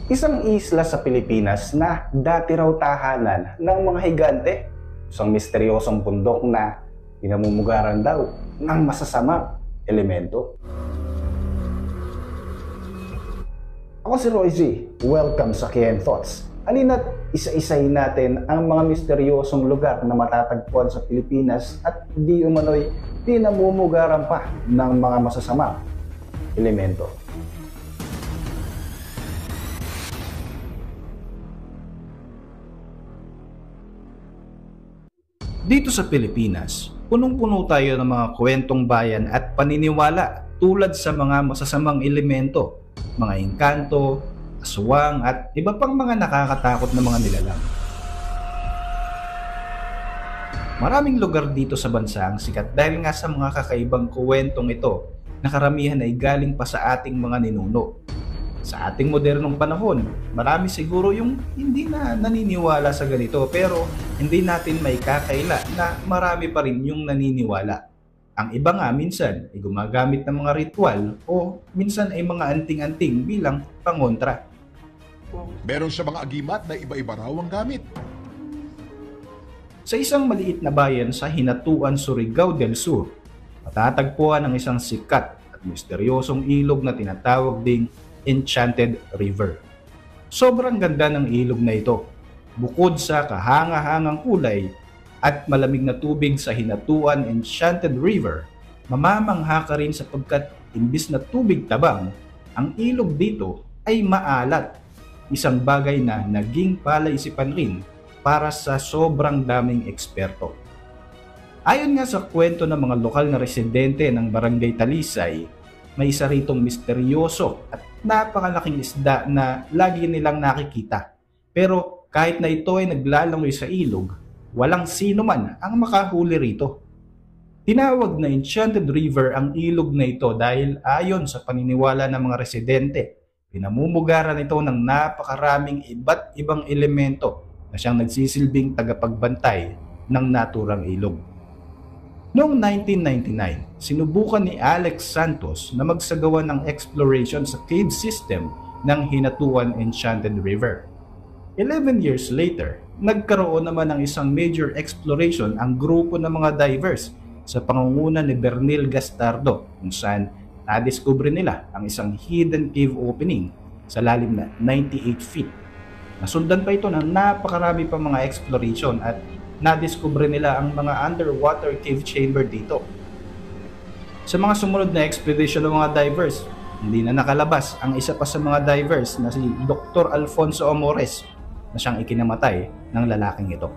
Isang isla sa Pilipinas na dati raw tahanan ng mga higante. Isang misteryosong bundok na pinamumugaran daw ng masasamang elemento. Ako si Roy Z. Welcome sa KN Thoughts. Halina't isa-isahin natin ang mga misteryosong lugar na matatagpuan sa Pilipinas at di umano'y pinamumugaran pa ng mga masasamang elemento. Dito sa Pilipinas, punong-puno tayo ng mga kwentong bayan at paniniwala tulad sa mga masasamang elemento, mga engkanto, aswang at iba pang mga nakakatakot na mga nilalang. Maraming lugar dito sa bansa ang sikat dahil nga sa mga kakaibang kwentong ito na karamihan ay galing pa sa ating mga ninuno. Sa ating modernong panahon, marami siguro yung hindi na naniniwala sa ganito pero hindi natin may kakaila na marami pa rin yung naniniwala. Ang iba nga minsan ay gumagamit ng mga ritual o minsan ay mga anting-anting bilang pangontra. Meron sa mga agimat na iba-iba raw ang gamit. Sa isang maliit na bayan sa Hinatuan, Surigao del Sur, matatagpuan ang isang sikat at misteryosong ilog na tinatawag ding Enchanted River. Sobrang ganda ng ilog na ito. Bukod sa kahanga-hangang kulay at malamig na tubig sa Hinatuan Enchanted River, mamamangha ka rin sapagkat imbis na tubig tabang, ang ilog dito ay maalat. Isang bagay na naging palaisipan rin para sa sobrang daming eksperto. Ayon nga sa kwento ng mga lokal na residente ng Barangay Talisay, may isa ritong misteryoso at napakalaking isda na lagi nilang nakikita. Pero kahit na ito ay naglalangoy sa ilog, walang sino man ang makahuli rito. Tinawag na Enchanted River ang ilog na ito dahil ayon sa paniniwala ng mga residente, pinamumugaran ito ng napakaraming iba't ibang elemento na siyang nagsisilbing tagapagbantay ng naturang ilog. Noong 1999, sinubukan ni Alex Santos na magsagawa ng exploration sa cave system ng Hinatuan Enchanted River. 11 years later, nagkaroon naman ng isang major exploration ang grupo ng mga divers sa pangunguna ni Bernil Gastardo kung saan nadiskubre nila ang isang hidden cave opening sa lalim na 98 feet. Nasundan pa ito ng napakarami pa mga exploration at nadiskubre nila ang mga underwater cave chamber dito. Sa mga sumunod na expedition ng mga divers, hindi na nakalabas ang isa pa sa mga divers na si Dr. Alfonso Amores na siyang ikinamatay ng lalaking ito.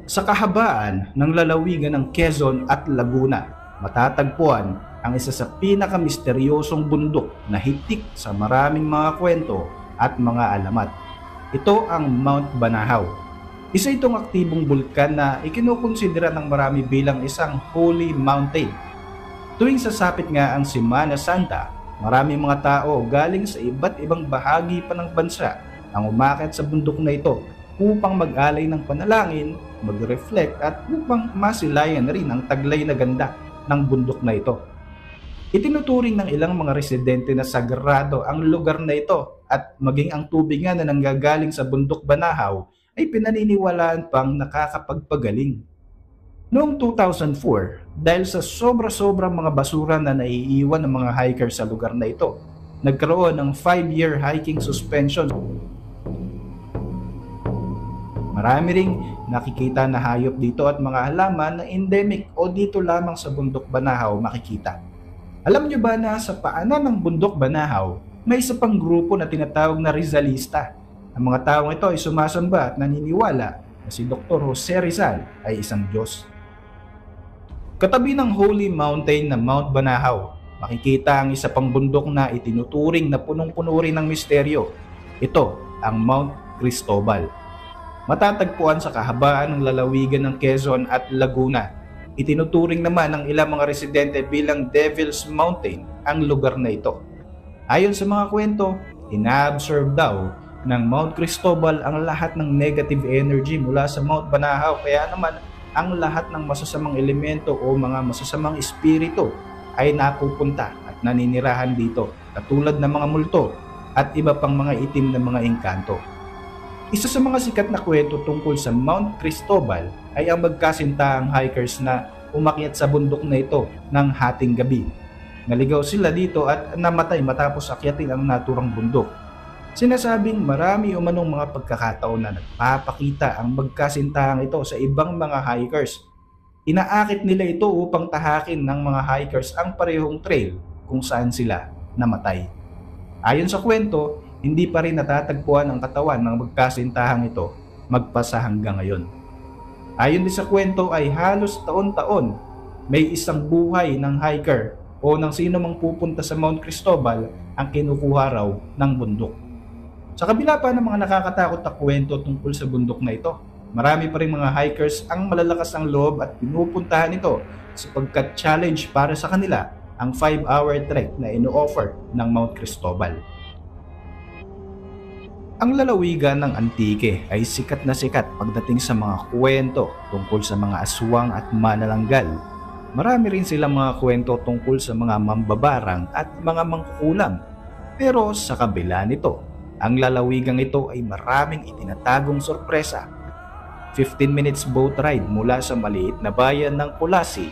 Sa kahabaan ng lalawigan ng Quezon at Laguna, matatagpuan ang isa sa pinakamisteryosong bundok na hitik sa maraming mga kwento at mga alamat. Ito ang Mount Banahaw. Isa itong aktibong bulkan na ikinukonsidera ng marami bilang isang holy mountain. Tuwing sasapit nga ang Semana Santa, maraming mga tao galing sa iba't ibang bahagi pa ng bansa ang umakyat sa bundok na ito upang mag-alay ng panalangin, mag-reflect at upang masilayan rin ang taglay na ganda ng bundok na ito. Itinuturing ng ilang mga residente na sagrado ang lugar na ito at maging ang tubig nga na nanggagaling sa bundok Banahaw ay pinaniniwalaan pang nakakapagpagaling. Noong 2004, dahil sa sobra-sobrang mga basura na naiiwan ng mga hiker sa lugar na ito, nagkaroon ng 5-year hiking suspension. Marami ring nakikita na hayop dito at mga halaman na endemic o dito lamang sa bundok Banahaw makikita. Alam niyo ba na sa paanan ng bundok Banahaw, may isa pang grupo na tinatawag na Rizalista. Ang mga taong ito ay sumasamba at naniniwala na si Dr. Jose Rizal ay isang Diyos. Katabi ng holy mountain na Mount Banahaw, makikita ang isa pang bundok na itinuturing na punong-puno rin ng misteryo. Ito ang Mount Cristobal. Matatagpuan sa kahabaan ng lalawigan ng Quezon at Laguna. Itinuturing naman ng ilang mga residente bilang Devil's Mountain ang lugar na ito. Ayon sa mga kwento, ina-observe daw ng Mount Cristobal ang lahat ng negative energy mula sa Mount Banahaw, kaya naman ang lahat ng masasamang elemento o mga masasamang espiritu ay napupunta at naninirahan dito, katulad ng mga multo at iba pang mga itim na mga engkanto. Isa sa mga sikat na kwento tungkol sa Mount Cristobal ay ang magkasintahang hikers na umakyat sa bundok na ito ng hating gabi. Naligaw sila dito at namatay matapos akyatin ang naturang bundok. Sinasabing marami umanong mga pagkakataon na nagpapakita ang magkasintahang ito sa ibang mga hikers. Inaakit nila ito upang tahakin ng mga hikers ang parehong trail kung saan sila namatay. Ayon sa kwento, hindi pa rin natatagpuan ang katawan ng magkasintahang ito magpasa hanggang ngayon. Ayon din sa kwento ay halos taon-taon may isang buhay ng hiker o ng sino mang pupunta sa Mount Cristobal ang kinukuha raw ng bundok. Sa kabila pa ng mga nakakatakot na kwento tungkol sa bundok na ito, marami pa rin mga hikers ang malalakas ang loob at pinupuntahan ito sapagkat challenge para sa kanila ang 5-hour trek na ino-offer ng Mount Cristobal. Ang lalawigan ng Antique ay sikat na sikat pagdating sa mga kwento tungkol sa mga aswang at manananggal. Marami rin silang mga kwento tungkol sa mga mambabarang at mga mangkukulam. Pero sa kabila nito, ang lalawigang ito ay maraming itinatagong sorpresa. 15 minutes boat ride mula sa maliit na bayan ng Colasi,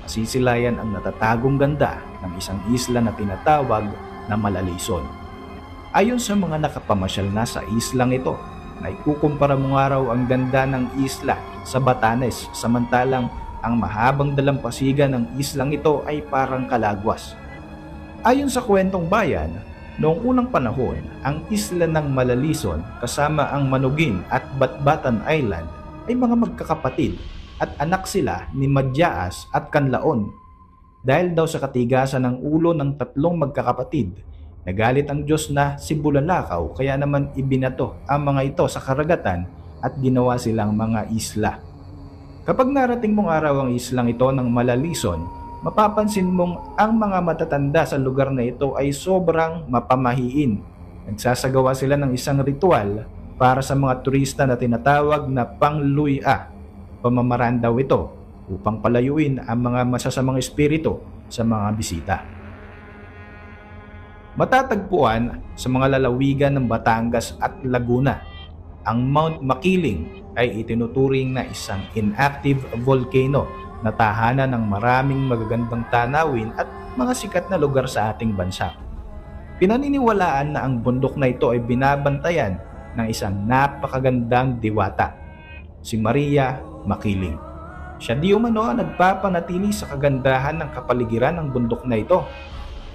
masisilayan ang natatagong ganda ng isang isla na tinatawag na Malalison. Ayon sa mga nakapamasyal na sa islang ito, naikukumpara mo nga raw ang ganda ng isla sa Batanes samantalang ang mahabang dalampasigan ng islang ito ay parang Kalagwas. Ayon sa kwentong bayan, noong unang panahon, ang isla ng Malalison kasama ang Manugin at Batbatan Island ay mga magkakapatid at anak sila ni Madyaas at Kanlaon. Dahil daw sa katigasan ng ulo ng tatlong magkakapatid, nagalit ang Diyos na si Bulalakaw kaya naman ibinato ang mga ito sa karagatan at ginawa silang mga isla. Kapag narating mong araw ang islang ito ng Malalison, mapapansin mong ang mga matatanda sa lugar na ito ay sobrang mapamahiin. Nagsasagawa sila ng isang ritual para sa mga turista na tinatawag na pangluya. Pamamaraan daw ito upang palayuin ang mga masasamang espiritu sa mga bisita. Matatagpuan sa mga lalawigan ng Batangas at Laguna. Ang Mount Makiling ay itinuturing na isang inactive volcano na tahanan ng maraming magagandang tanawin at mga sikat na lugar sa ating bansa. Pinaniniwalaan na ang bundok na ito ay binabantayan ng isang napakagandang diwata, si Maria Makiling. Siya di umano ang nagpapanatili sa kagandahan ng kapaligiran ng bundok na ito.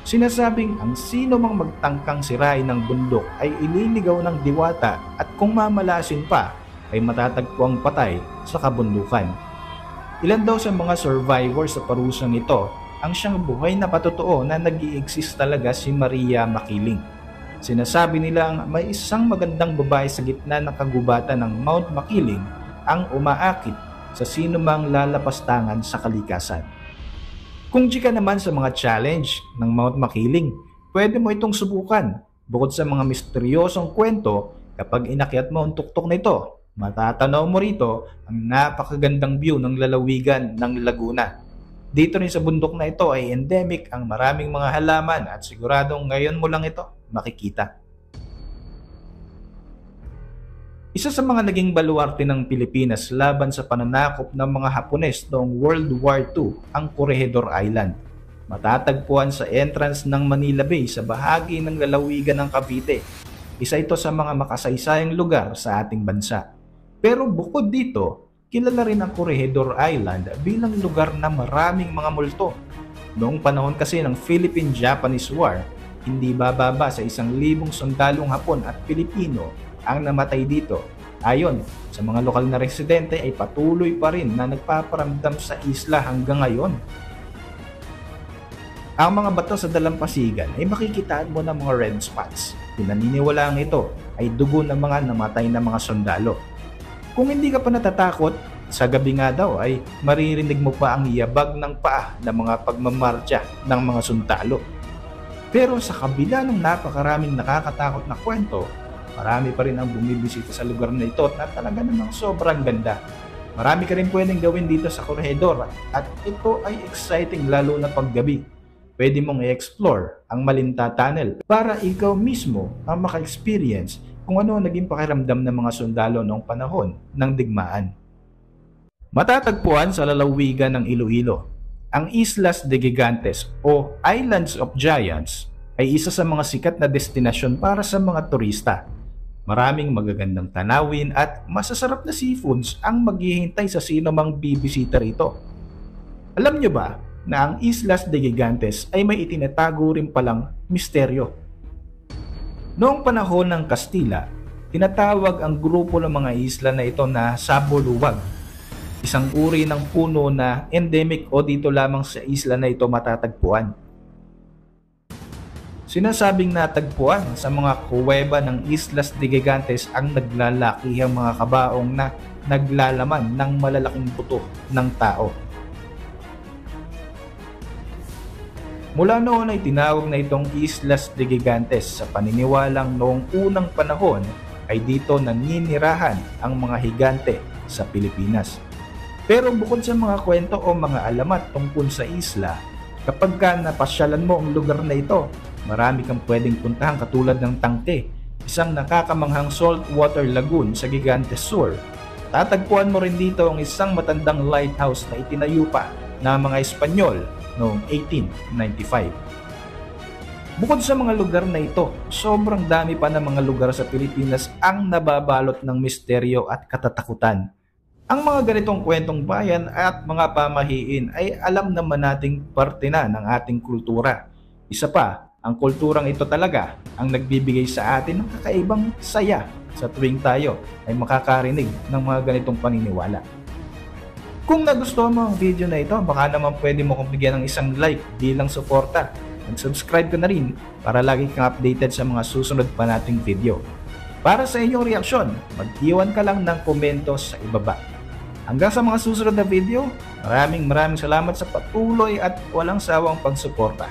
Sinasabing ang sino mang magtangkang sirain ng bundok ay ililigaw ng diwata at kung mamalasin pa ay matatagpuang patay sa kabundukan. Ilan daw sa mga survivors sa parusang ito ang siyang buhay na patotoo na nag-i-exist talaga si Maria Makiling. Sinasabi nilang may isang magandang babae sa gitna ng kagubatan ng Mount Makiling ang umaakit sa sino mang lalapastangan sa kalikasan. Kung di ka naman sa mga challenge ng Mount Makiling, pwede mo itong subukan. Bukod sa mga misteryosong kwento, kapag inakyat mo ang tuktok nito, matatanaw mo rito ang napakagandang view ng lalawigan ng Laguna. Dito rin sa bundok na ito ay endemic ang maraming mga halaman at siguradong ngayon mo lang ito makikita. Isa sa mga naging baluarte ng Pilipinas laban sa pananakop ng mga Hapones noong World War II ang Corregidor Island. Matatagpuan sa entrance ng Manila Bay sa bahagi ng lalawigan ng Cavite. Isa ito sa mga makasaysayang lugar sa ating bansa. Pero bukod dito, kilala rin ang Corregidor Island bilang lugar na maraming mga multo. Noong panahon kasi ng Philippine-Japanese War, hindi bababa sa 1,000 sundalong Hapon at Pilipino ang namatay dito. Ayon sa mga lokal na residente ay patuloy pa rin na nagpaparamdam sa isla hanggang ngayon. Ang mga bato sa dalampasigan ay makikitaan mo ng mga red spots. Pinaniniwalaang ito ay dugo ng mga namatay na mga sundalo. Kung hindi ka pa natatakot, sa gabi nga daw ay maririnig mo pa ang yabag ng paa ng mga pagmamarcha ng mga sundalo. Pero sa kabila ng napakaraming nakakatakot na kwento, marami pa rin ang bumibisita sa lugar na ito na talaga namang sobrang ganda. Marami ka rin pwedeng gawin dito sa Corregidor at ito ay exciting lalo na paggabi. pwede mong i-explore ang Malinta Tunnel para ikaw mismo ang maka-experience kung ano naging pakiramdam ng mga sundalo noong panahon ng digmaan. Matatagpuan sa lalawigan ng Iloilo, ang Islas de Gigantes o Islands of Giants ay isa sa mga sikat na destinasyon para sa mga turista. Maraming magagandang tanawin at masasarap na seafoods ang maghihintay sa sino mang bibisita rito. Alam nyo ba na ang Islas de Gigantes ay may itinatago rin palang misteryo? Noong panahon ng Kastila, tinatawag ang grupo ng mga isla na ito na Saboluwag, isang uri ng puno na endemic o dito lamang sa isla na ito matatagpuan. Sinasabing natagpuan sa mga kuweba ng Islas de Gigantes ang naglalakihang mga kabaong na naglalaman ng malalaking buto ng tao. Mula noon ay tinawag na itong Islas de Gigantes sa paniniwalang noong unang panahon ay dito naninirahan ang mga higante sa Pilipinas. Pero bukod sa mga kwento o mga alamat tungkol sa isla, kapag ka napasyalan mo ang lugar na ito, marami kang pwedeng puntahan katulad ng Tangke, isang nakakamanghang saltwater lagoon sa Gigantes Sur. Tatagpuan mo rin dito ang isang matandang lighthouse na itinayo pa ng mga Espanyol noong 1895. Bukod sa mga lugar na ito, sobrang dami pa ng mga lugar sa Pilipinas ang nababalot ng misteryo at katatakutan. Ang mga ganitong kwentong bayan at mga pamahiin ay alam naman nating parte na ng ating kultura. Isa pa, ang kulturang ito talaga ang nagbibigay sa atin ng kakaibang saya sa tuwing tayo ay makakarinig ng mga ganitong paniniwala. Kung nagustuhan mo ang video na ito, baka naman pwede mo kong bigyan ng isang like bilang suporta. Mag-subscribe ka na rin para lagi kang updated sa mga susunod pa nating video. Para sa inyong reaksyon, mag-iwan ka lang ng komento sa ibaba. Hanggang sa mga susunod na video, maraming salamat sa patuloy at walang sawang pagsuporta.